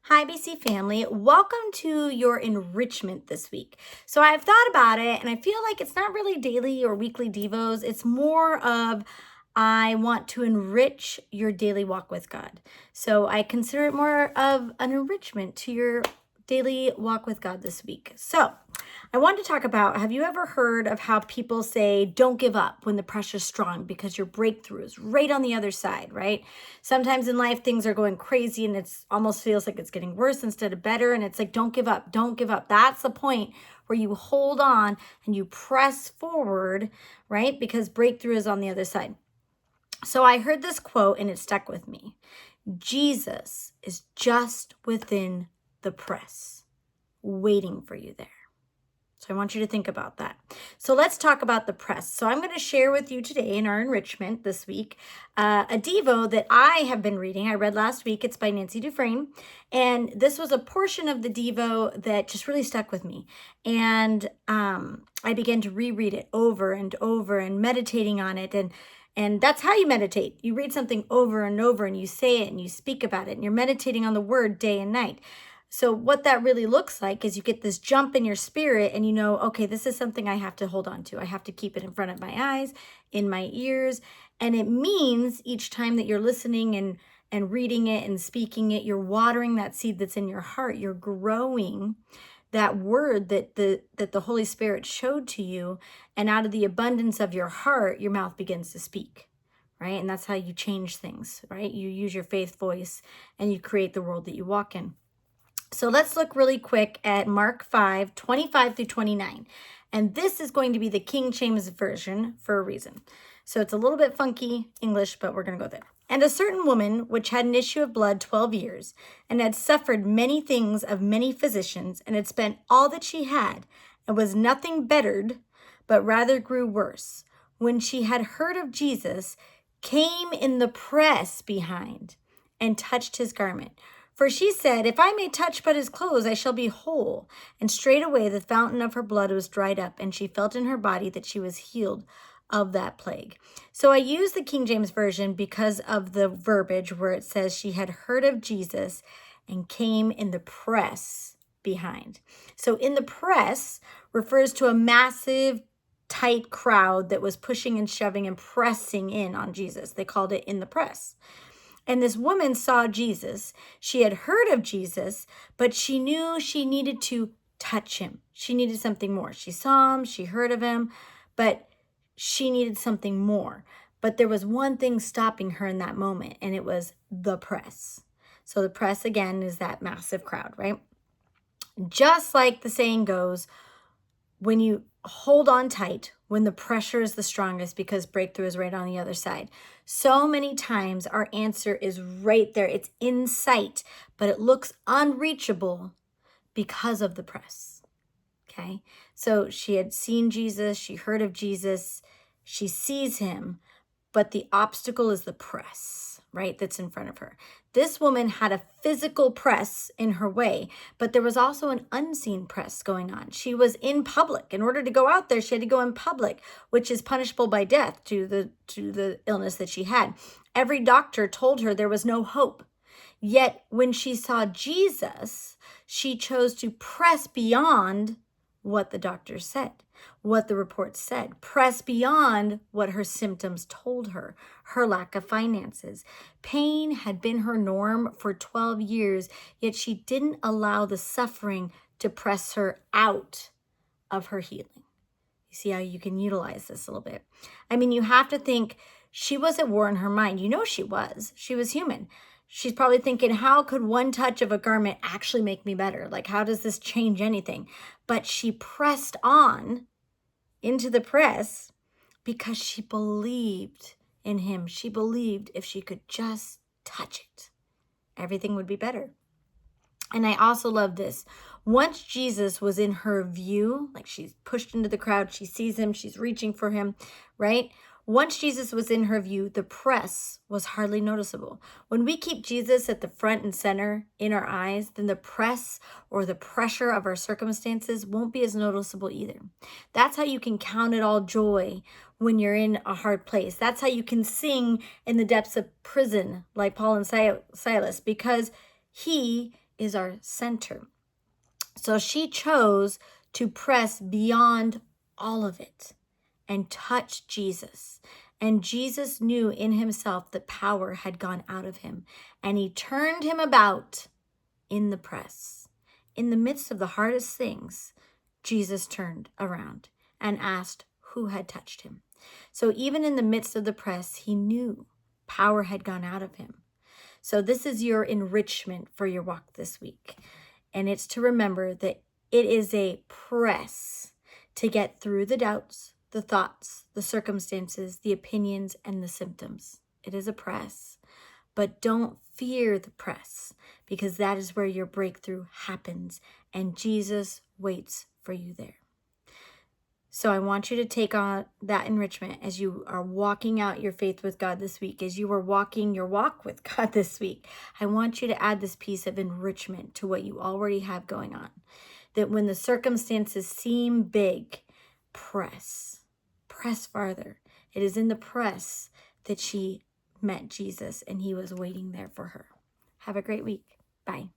Hi, BC family. Welcome to your enrichment this week. So I've thought about it and I feel like it's not really daily or weekly devos. It's more of I want to enrich your daily walk with God. So I consider it more of an enrichment to your daily walk with God this week. So I want to talk about, have you ever heard of how people say, don't give up when the pressure's strong because your breakthrough is right on the other side, right? Sometimes in life, things are going crazy and it's almost feels like it's getting worse instead of better. And it's like, don't give up, don't give up. That's the point where you hold on and you press forward, right? Because breakthrough is on the other side. So I heard this quote and it stuck with me. Jesus is just within the press, waiting for you there. So I want you to think about that. So let's talk about the press. So I'm going to share with you today in our enrichment this week, a Devo that I have been reading. I read last week. It's by Nancy Dufresne. And this was a portion of the Devo that just really stuck with me. And I began to reread it over and over and meditating on it. And that's how you meditate. You read something over and over and you say it and you speak about it and you're meditating on the word day and night. So what that really looks like is you get this jump in your spirit and you know, okay, this is something I have to hold on to. I have to keep it in front of my eyes, in my ears. And it means each time that you're listening and reading it and speaking it, you're watering that seed that's in your heart. You're growing that word that the Holy Spirit showed to you. And out of the abundance of your heart, your mouth begins to speak. Right? And that's how you change things, right? You use your faith voice and you create the world that you walk in. So let's look really quick at Mark 5, 25 through 29. And this is going to be the King James Version for a reason. So it's a little bit funky English, but we're going to go there. And a certain woman, which had an issue of blood 12 years, and had suffered many things of many physicians, and had spent all that she had, and was nothing bettered, but rather grew worse, when she had heard of Jesus, came in the press behind, and touched his garment. For she said, if I may touch but his clothes, I shall be whole. And straightway the fountain of her blood was dried up, and she felt in her body that she was healed of that plague. So I use the King James Version because of the verbiage where it says she had heard of Jesus and came in the press behind. So in the press refers to a massive, tight crowd that was pushing and shoving and pressing in on Jesus. They called it in the press. And this woman saw Jesus. She had heard of Jesus, but she knew she needed to touch him. She needed something more. She saw him, she heard of him, but she needed something more. But there was one thing stopping her in that moment, and it was the press. So the press, again, is that massive crowd, right? Just like the saying goes, when you hold on tight, when the pressure is the strongest, because breakthrough is right on the other side. So many times our answer is right there. It's in sight, but it looks unreachable because of the press. Okay. So she had seen Jesus. She heard of Jesus. She sees him, but the obstacle is the press, right? That's in front of her. This woman had a physical press in her way, but there was also an unseen press going on. She was in public. In order to go out there, she had to go in public, which is punishable by death to the illness that she had. Every doctor told her there was no hope. Yet when she saw Jesus, she chose to press beyond what the doctor said, what the report said, press beyond what her symptoms told her, her lack of finances. Pain had been her norm for 12 years, yet she didn't allow the suffering to press her out of her healing. You see how you can utilize this a little bit. I mean, you have to think she was at war in her mind. You know she was. She was human. She's probably thinking, how could one touch of a garment actually make me better? Like, how does this change anything? But she pressed on into the press because she believed in him. She believed if she could just touch it, everything would be better. And I also love this. Once Jesus was in her view, like she's pushed into the crowd, she sees him, she's reaching for him, right? Once Jesus was in her view, the press was hardly noticeable. When we keep Jesus at the front and center in our eyes, then the press or the pressure of our circumstances won't be as noticeable either. That's how you can count it all joy when you're in a hard place. That's how you can sing in the depths of prison like Paul and Silas, because he is our center. So she chose to press beyond all of it and touch Jesus. And Jesus knew in himself that power had gone out of him, and he turned him about in the press. In the midst of the hardest things, Jesus turned around and asked who had touched him. So even in the midst of the press, he knew power had gone out of him. So this is your enrichment for your walk this week. And it's to remember that it is a press to get through the doubts, the thoughts, the circumstances, the opinions, and the symptoms. It is a press. But don't fear the press, because that is where your breakthrough happens, and Jesus waits for you there. So I want you to take on that enrichment as you are walking out your faith with God this week, as you are walking your walk with God this week. I want you to add this piece of enrichment to what you already have going on. That when the circumstances seem big, press farther. It is in the press that she met Jesus, and he was waiting there for her. Have a great week. Bye.